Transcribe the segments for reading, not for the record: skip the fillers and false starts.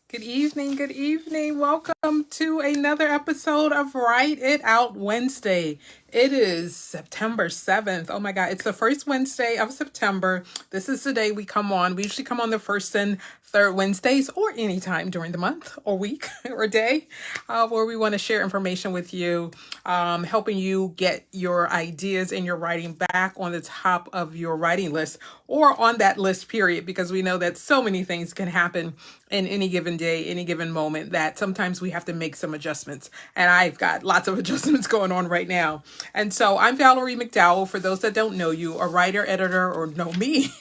Good evening. Good evening. Welcome to another episode of Write It Out Wednesday. It is September 7th. Oh my God, it's the first Wednesday of September. This is the day we come on. We usually come on the first and third Wednesdays or anytime during the month or week or day where we want to share information with you, helping you get your ideas and your writing back on the top of your writing list or on that list, period, because we know that so many things can happen in any given day, any given moment, that sometimes we have to make some adjustments. And I've got lots of adjustments going on right now. And so I'm Valerie McDowell. For those that don't know you, a writer, editor, or know me,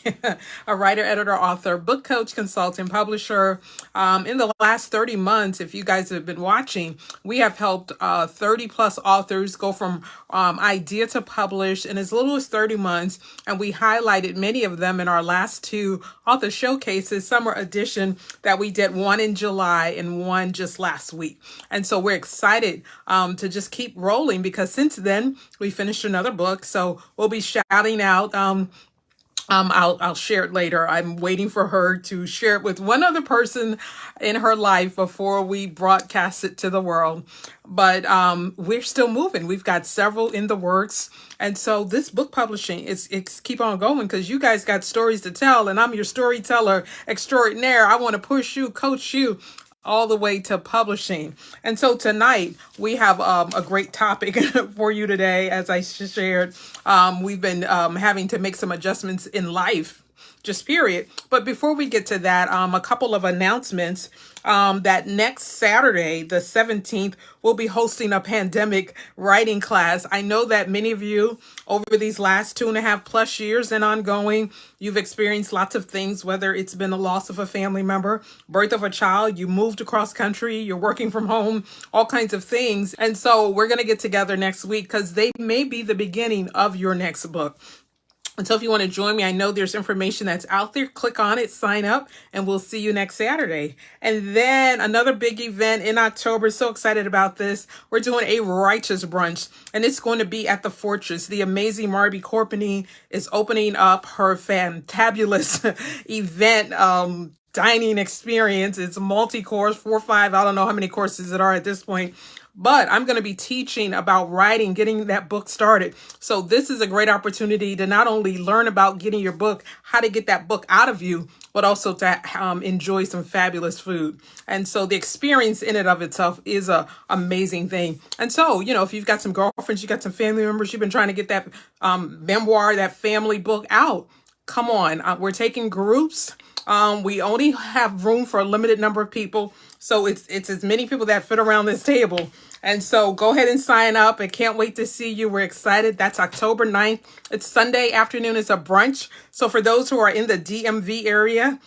a writer, editor, author, book coach, consultant, publisher. In the last 30 months, if you guys have been watching, we have helped 30 plus authors go from idea to publish in as little as 30 months. And we highlighted many of them in our last two author showcases, summer edition, that we did, one in July and one just last week. And so we're excited to just keep rolling, because since then we finished another book. So we'll be shouting out. I'll share it later. I'm waiting for her to share it with one other person in her life before we broadcast it to the world. But we're still moving. We've got several in the works. And so this book publishing it's keep on going, because you guys got stories to tell, and I'm your storyteller extraordinaire. I want to push you, coach you all the way to publishing. And so tonight we have a great topic for you today. As I shared, we've been having to make some adjustments in life, just period. But before we get to that, a couple of announcements. That next Saturday, the 17th, we'll be hosting a pandemic writing class. I know that many of you over these last 2.5+ years and ongoing, you've experienced lots of things, whether it's been the loss of a family member, birth of a child, you moved across country, you're working from home, all kinds of things. And so we're going to get together next week, because they may be the beginning of your next book. And so if you want to join me, I know there's information that's out there. Click on it, sign up, and we'll see you next Saturday. And then another big event in October. So excited about this. We're doing a righteous brunch, and it's going to be at the Fortress. The amazing Marby Corpany is opening up her fantabulous event, dining experience. It's multi-course, 4 or 5. I don't know how many courses it are at this point. But I'm going to be teaching about writing, getting that book started. So this is a great opportunity to not only learn about getting your book, how to get that book out of you, but also to enjoy some fabulous food. And so the experience in and of itself is a amazing thing. And so, if you've got some girlfriends, you got some family members, you've been trying to get that memoir, that family book out, come on. We're taking groups. We only have room for a limited number of people. So it's as many people that fit around this table. And so go ahead and sign up. I can't wait to see you. We're excited. That's October 9th. It's Sunday afternoon. It's a brunch. So for those who are in the DMV area,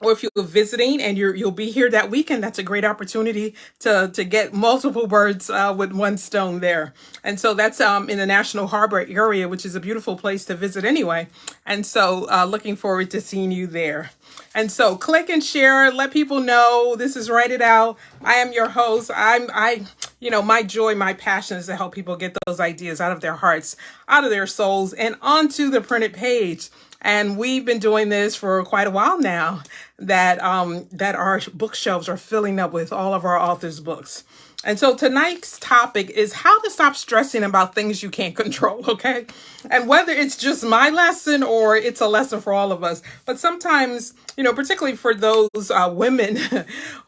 or if you're visiting and you'll be here that weekend, that's a great opportunity to get multiple birds with one stone there. And so that's in the National Harbor area, which is a beautiful place to visit anyway. And so looking forward to seeing you there. And so click and share, let people know this is Write It Out. I am your host. My joy, my passion is to help people get those ideas out of their hearts, out of their souls, and onto the printed page. And we've been doing this for quite a while now, that our bookshelves are filling up with all of our authors' books. And so tonight's topic is how to stop stressing about things you can't control, okay? And whether it's just my lesson or it's a lesson for all of us. But sometimes, particularly for those women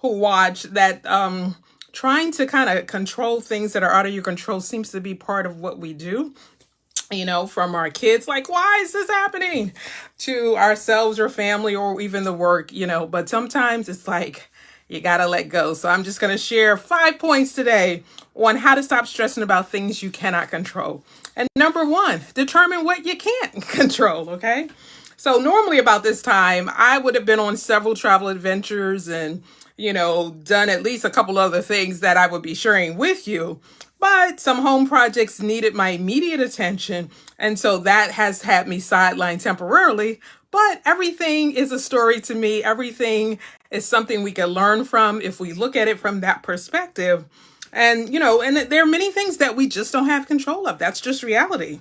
who watch, that trying to kind of control things that are out of your control seems to be part of what we do. From our kids, like, why is this happening, to ourselves or family or even the work, but sometimes it's like, you got to let go. So I'm just going to share 5 points today on how to stop stressing about things you cannot control. And number 1, determine what you can't control. Okay. So normally about this time, I would have been on several travel adventures and, done at least a couple other things that I would be sharing with you. But some home projects needed my immediate attention. And so that has had me sidelined temporarily. But everything is a story to me. Everything is something we can learn from if we look at it from that perspective. And, and there are many things that we just don't have control of. That's just reality.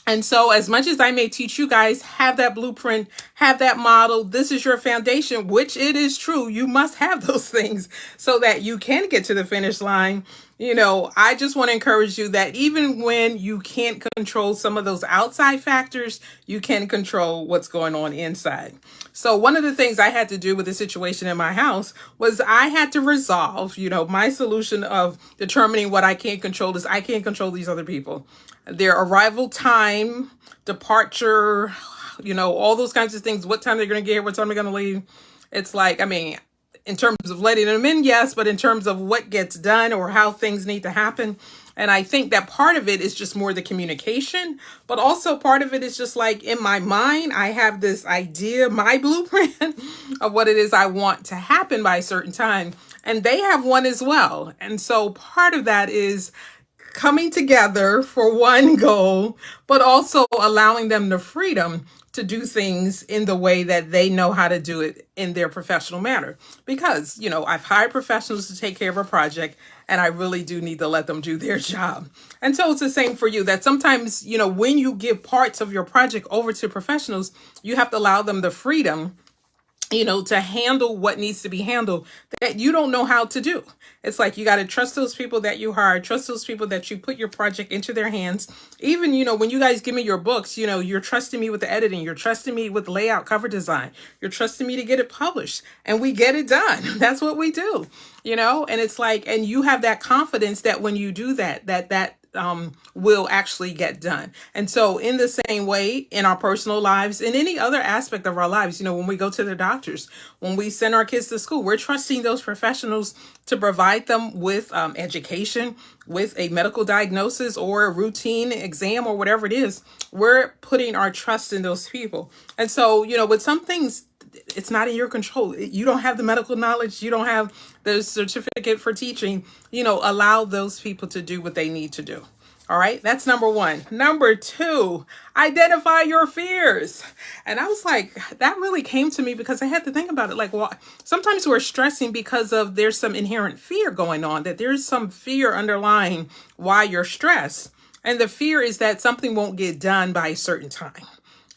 And so as much as I may teach you guys, have that blueprint, have that model, this is your foundation, which it is true. You must have those things so that you can get to the finish line. I just want to encourage you that even when you can't control some of those outside factors, you can control what's going on inside. So one of the things I had to do with the situation in my house was I had to resolve, my solution of determining what I can't control is I can't control these other people. Their arrival time, departure, all those kinds of things, what time they're going to get here, what time they're going to leave. It's like, in terms of letting them in, yes, but in terms of what gets done or how things need to happen. And I think that part of it is just more the communication, but also part of it is just like in my mind, I have this idea, my blueprint of what it is I want to happen by a certain time. And they have one as well. And so part of that is coming together for one goal, but also allowing them the freedom to do things in the way that they know how to do it in their professional manner. Because, I've hired professionals to take care of a project, and I really do need to let them do their job. And so it's the same for you, that sometimes, when you give parts of your project over to professionals, you have to allow them the freedom to handle what needs to be handled that you don't know how to do. It's like you got to trust those people that you hire, trust those people that you put your project into their hands. Even, when you guys give me your books, you're trusting me with the editing, you're trusting me with layout, cover design, you're trusting me to get it published, and we get it done. That's what we do, and it's like, and you have that confidence that when you do that will actually get done. And so in the same way, in our personal lives, in any other aspect of our lives, when we go to the doctors, when we send our kids to school, we're trusting those professionals to provide them with education, with a medical diagnosis or a routine exam or whatever it is. We're putting our trust in those people. And so, with some things, it's not in your control. You don't have the medical knowledge. You don't have the certificate for teaching. Allow those people to do what they need to do. All right. That's number one. Number two, identify your fears. And I was like, that really came to me because I had to think about it. Like, well, sometimes we're stressing because there's some inherent fear going on, that there's some fear underlying why you're stressed. And the fear is that something won't get done by a certain time.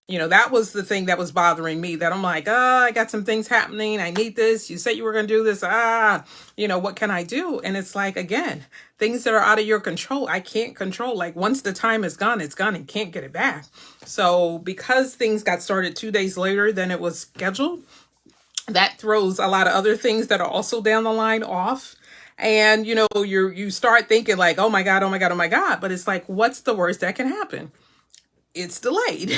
That was the thing that was bothering me, that I'm like, I got some things happening. I need this. You said you were going to do this. What can I do? And it's like, again, things that are out of your control, I can't control. Like once the time is gone, it's gone and can't get it back. So because things got started 2 days later than it was scheduled, that throws a lot of other things that are also down the line off. And, you start thinking like, oh my God, oh my God, oh my God. But it's like, what's the worst that can happen? It's delayed,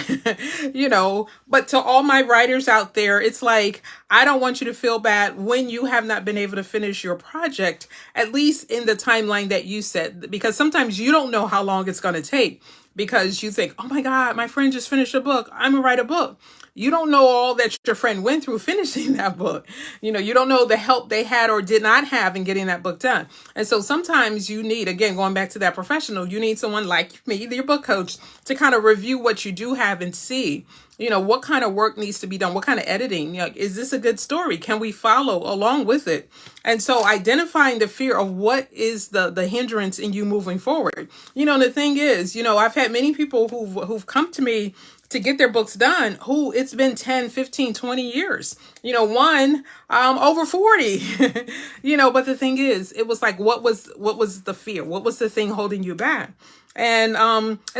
but to all my writers out there, it's like, I don't want you to feel bad when you have not been able to finish your project, at least in the timeline that you set, because sometimes you don't know how long it's going to take because you think, oh my God, my friend just finished a book. I'm gonna write a book. You don't know all that your friend went through finishing that book. You don't know the help they had or did not have in getting that book done. And so sometimes you need, again, going back to that professional, you need someone like me, your book coach, to kind of review what you do have and see, what kind of work needs to be done, what kind of editing, is this a good story? Can we follow along with it? And so identifying the fear of what is the hindrance in you moving forward. The thing is, I've had many people who've come to me to get their books done, who it's been 10, 15, 20 years, one, over 40, but the thing is, it was like, what was the fear? What was the thing holding you back? And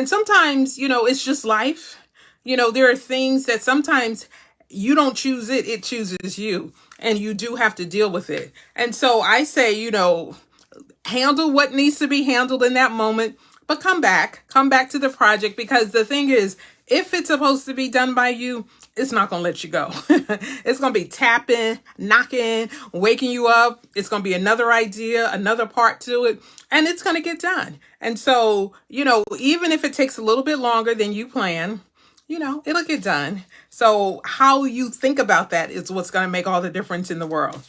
sometimes, it's just life. There are things that sometimes you don't choose it, it chooses you, and you do have to deal with it. And so I say, handle what needs to be handled in that moment, but come back to the project, because the thing is, if it's supposed to be done by you, it's not going to let you go. It's going to be tapping, knocking, waking you up. It's going to be another idea, another part to it, and it's going to get done. And so, even if it takes a little bit longer than you plan, it'll get done. So how you think about that is what's going to make all the difference in the world.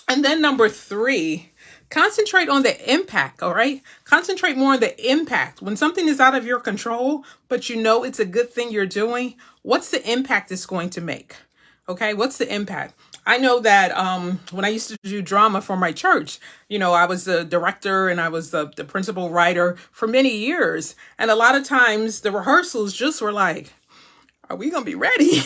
And then number three, concentrate on the impact, all right? Concentrate more on the impact. When something is out of your control, but it's a good thing you're doing, what's the impact it's going to make? Okay, what's the impact? I know that when I used to do drama for my church, I was the director and I was the principal writer for many years. And a lot of times the rehearsals just were like, are we going to be ready?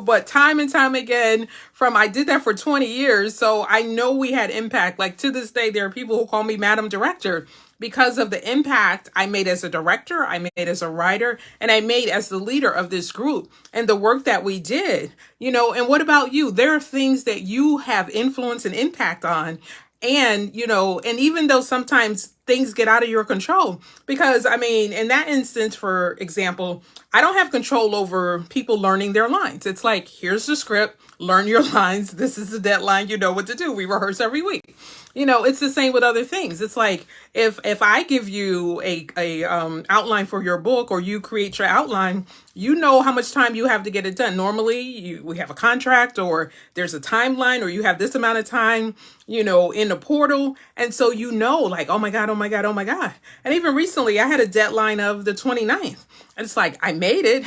But time and time again, I did that for 20 years. So I know we had impact. Like to this day, there are people who call me Madam Director because of the impact I made as a director, I made as a writer, and I made as the leader of this group and the work that we did. And what about you? There are things that you have influence and impact on. And, and even though sometimes things get out of your control, because in that instance, for example, I don't have control over people learning their lines. It's like, here's the script, learn your lines. This is the deadline. You know what to do. We rehearse every week. It's the same with other things. It's like if I give you a outline for your book, or you create your outline, you know how much time you have to get it done. Normally, we have a contract, or there's a timeline, or you have this amount of time, in the portal. And so, like, oh my God, oh my God, oh my God. And even recently, I had a deadline of the 29th. And it's like, I made it.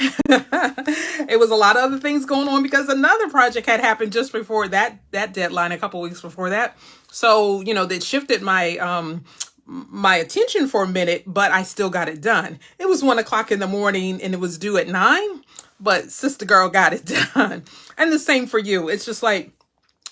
It was a lot of other things going on because another project had happened just before that deadline, a couple weeks before that. So, that shifted my attention for a minute, but I still got it done. It was 1:00 in the morning and it was due at 9, but sister girl got it done. And the same for you. It's just like,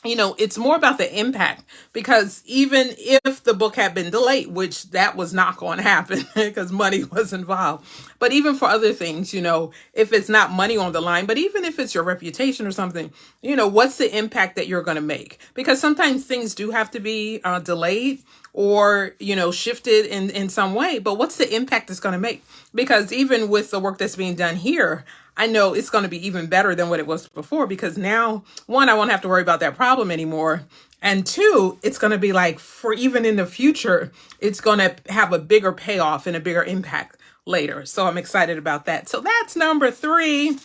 it's more about the impact, because even if the book had been delayed, which that was not going to happen because money was involved, but even for other things, if it's not money on the line, but even if it's your reputation or something, what's the impact that you're going to make? Because sometimes things do have to be delayed or, shifted in some way, but what's the impact it's going to make? Because even with the work that's being done here, I know it's going to be even better than what it was before, because now, one, I won't have to worry about that problem anymore. And two, it's going to be like, for even in the future, it's going to have a bigger payoff and a bigger impact later. So I'm excited about that. So that's number 3.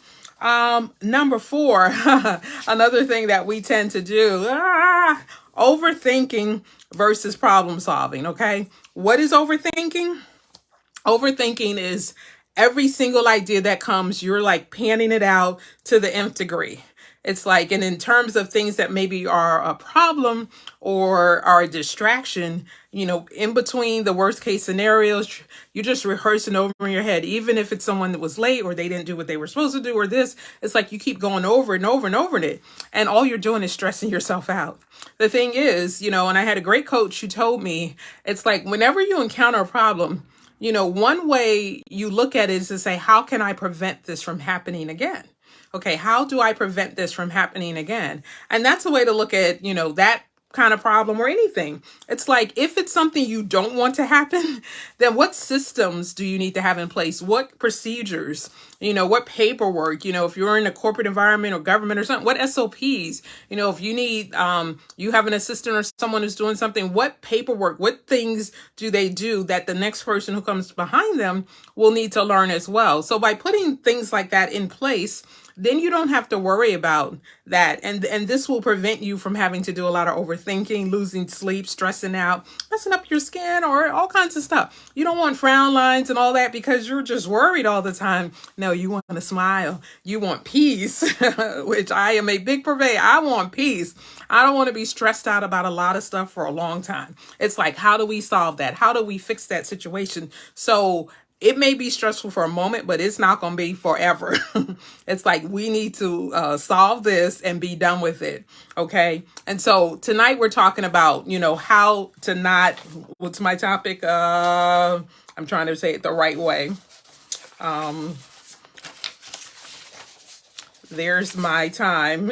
Number 4, another thing that we tend to do, overthinking versus problem solving. Okay. What is overthinking? Overthinking is every single idea that comes, you're like panning it out to the nth degree. It's like, and in terms of things that maybe are a problem or are a distraction, in between the worst case scenarios, you're just rehearsing over in your head. Even if it's someone that was late or they didn't do what they were supposed to do or this, it's like you keep going over and over and over it. And all you're doing is stressing yourself out. The thing is, and I had a great coach who told me, it's like whenever you encounter a problem, one way you look at it is to say, how can I prevent this from happening again? Okay, how do I prevent this from happening again? And that's a way to look at, that kind of problem or anything. It's like, if it's something you don't want to happen, then what systems do you need to have in place? What procedures, what paperwork, if you're in a corporate environment or government or something, what SOPs, if you need, you have an assistant or someone who's doing something, what paperwork, what things do they do that the next person who comes behind them will need to learn as well? So by putting things like that in place, then you don't have to worry about that. And this will prevent you from having to do a lot of overthinking, losing sleep, stressing out, messing up your skin, or all kinds of stuff. You don't want frown lines and all that because you're just worried all the time. No, you want to smile. You want peace, which I am a big purveyor. I want peace. I don't want to be stressed out about a lot of stuff for a long time. It's like, how do we solve that? How do we fix that situation? So it may be stressful for a moment, but it's not going to be forever. It's like, we need to solve this and be done with it. Okay. And so tonight we're talking about, how to not, what's my topic? I'm trying to say it the right way. There's my time.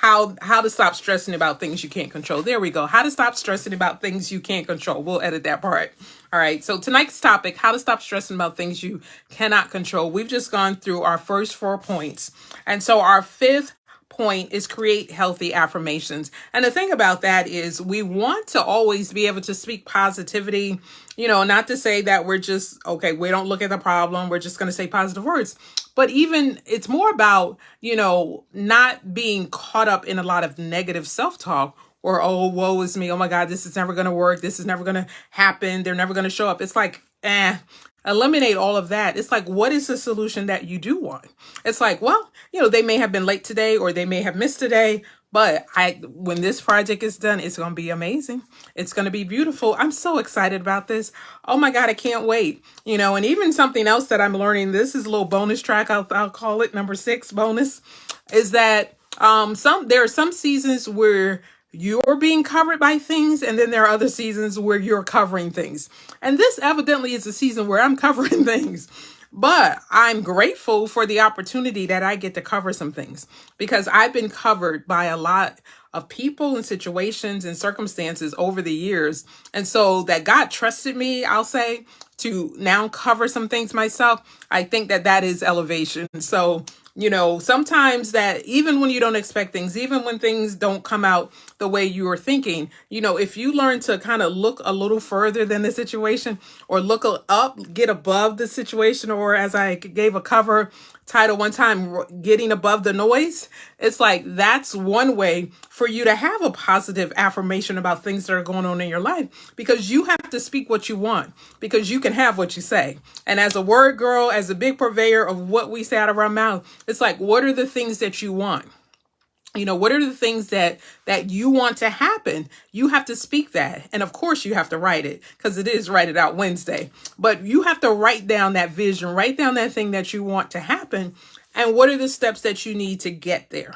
How to stop stressing about things you can't control. There we go. How to stop stressing about things you can't control. We'll edit that part. All right. So tonight's topic, how to stop stressing about things you cannot control. We've just gone through our first 4 points. And so our 5th point is create healthy affirmations. And the thing about that is we want to always be able to speak positivity, not to say that we're just, okay, we don't look at the problem, we're just going to say positive words. But even it's more about, not being caught up in a lot of negative self-talk or, oh, woe is me. Oh my God, this is never going to work. This is never going to happen. They're never going to show up. It's like, eliminate all of that. It's like, what is the solution that you do want? It's like, well, they may have been late today or they may have missed today, but when this project is done, it's going to be amazing. It's going to be beautiful. I'm so excited about this. Oh my God, I can't wait. And even something else that I'm learning, this is a little bonus track, I'll call it number 6 bonus, is that there are some seasons where you're being covered by things, and then there are other seasons where you're covering things. And this evidently is a season where I'm covering things. But I'm grateful for the opportunity that I get to cover some things, because I've been covered by a lot of people and situations and circumstances over the years. And so that God trusted me, I'll say, to now cover some things myself. I think that is elevation. So sometimes that even when you don't expect things, even when things don't come out the way you were thinking, if you learn to kind of look a little further than the situation, or look up, get above the situation, or as I gave a cover title one time, getting above the noise, it's like that's one way for you to have a positive affirmation about things that are going on in your life, because you have to speak what you want, because you can have what you say. And as a word girl, as a big purveyor of what we say out of our mouth, it's like, what are the things that you want? What are the things that you want to happen? You have to speak that. And of course you have to write it, because it is Write It Out Wednesday. But you have to write down that vision, write down that thing that you want to happen. And what are the steps that you need to get there?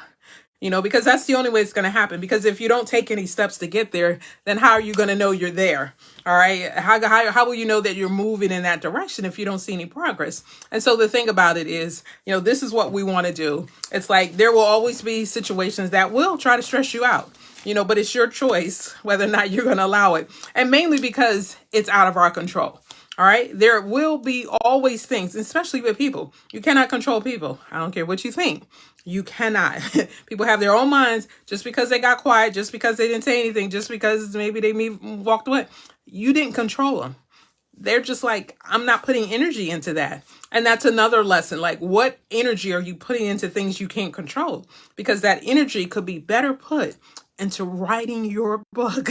Because that's the only way it's going to happen. Because if you don't take any steps to get there, then how are you going to know you're there? All right. How will you know that you're moving in that direction if you don't see any progress? And so the thing about it is, this is what we want to do. It's like there will always be situations that will try to stress you out, but it's your choice whether or not you're going to allow it. And mainly because it's out of our control. All right. There will be always things, especially with people. You cannot control people. I don't care what you think. You cannot. People have their own minds. Just because they got quiet, just because they didn't say anything, just because maybe they walked away, you didn't control them. They're just like, I'm not putting energy into that. And that's another lesson. Like, what energy are you putting into things you can't control? Because that energy could be better put into writing your book.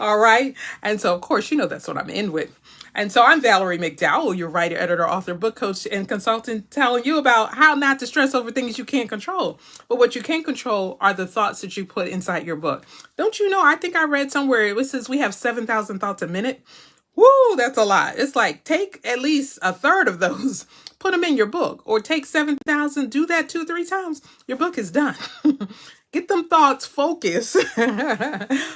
All right. And so, of course, that's what I'm in with. And so I'm Valerie McDowell, your writer, editor, author, book coach, and consultant, telling you about how not to stress over things you can't control. But what you can control are the thoughts that you put inside your book. Don't you know? I think I read somewhere it says we have 7,000 thoughts a minute. Woo, that's a lot. It's like, take at least a third of those, put them in your book, or take 7,000, do that 2-3 times. Your book is done. Get them thoughts focused.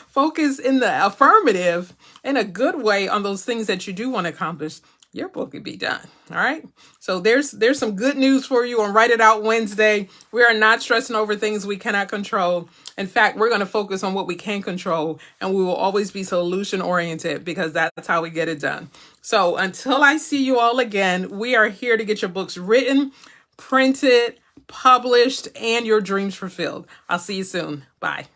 Focus in the affirmative in a good way on those things that you do want to accomplish. Your book could be done. All right. So there's some good news for you on Write It Out Wednesday. We are not stressing over things we cannot control. In fact, we're going to focus on what we can control, and we will always be solution oriented, because that's how we get it done. So until I see you all again, we are here to get your books written, printed, published, and your dreams fulfilled. I'll see you soon. Bye.